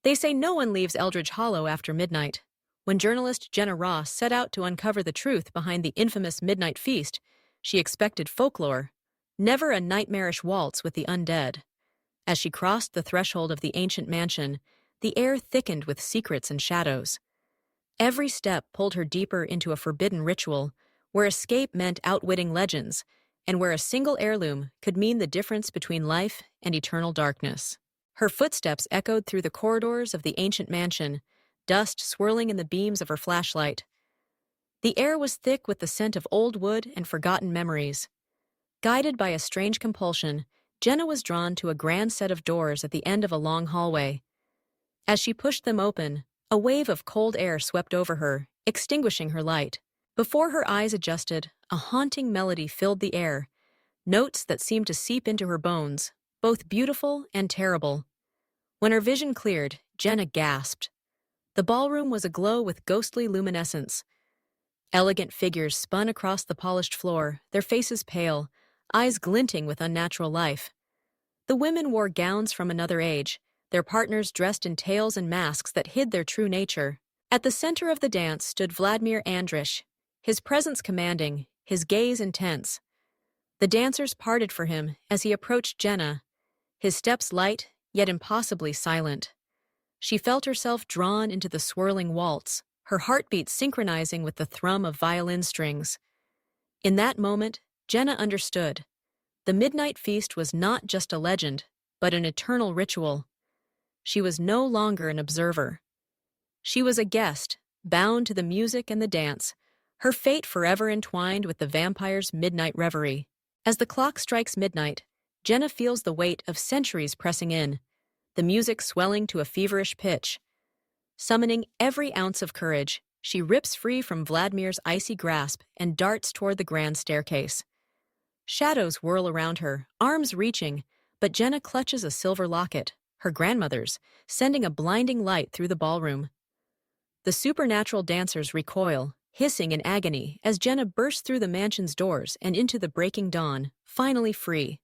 They say no one leaves Eldridge Hollow after midnight. When journalist Jenna Ross set out to uncover the truth behind the infamous midnight feast, she expected folklore, never a nightmarish waltz with the undead. As she crossed the threshold of the ancient mansion, the air thickened with secrets and shadows. Every step pulled her deeper into a forbidden ritual, where escape meant outwitting legends, and where a single heirloom could mean the difference between life and eternal darkness. Her footsteps echoed through the corridors of the ancient mansion, dust swirling in the beams of her flashlight. The air was thick with the scent of old wood and forgotten memories. Guided by a strange compulsion, Jenna was drawn to a grand set of doors at the end of a long hallway. As she pushed them open, a wave of cold air swept over her, extinguishing her light. Before her eyes adjusted, a haunting melody filled the air, notes that seemed to seep into her bones, both beautiful and terrible. When her vision cleared, Jenna gasped. The ballroom was aglow with ghostly luminescence. Elegant figures spun across the polished floor, their faces pale, eyes glinting with unnatural life. The women wore gowns from another age, their partners dressed in tails and masks that hid their true nature. At the center of the dance stood Vladimir Andrich, his presence commanding, his gaze intense. The dancers parted for him as he approached Jenna, his steps light, yet impossibly silent. She felt herself drawn into the swirling waltz, her heartbeat synchronizing with the thrum of violin strings. In that moment, Jenna understood. The midnight feast was not just a legend, but an eternal ritual. She was no longer an observer. She was a guest, bound to the music and the dance, her fate forever entwined with the vampire's midnight reverie. As the clock strikes midnight, Jenna feels the weight of centuries pressing in, the music swelling to a feverish pitch. Summoning every ounce of courage, she rips free from Vladimir's icy grasp and darts toward the grand staircase. Shadows whirl around her, arms reaching, but Jenna clutches a silver locket, her grandmother's, sending a blinding light through the ballroom. The supernatural dancers recoil, hissing in agony as Jenna bursts through the mansion's doors and into the breaking dawn, finally free.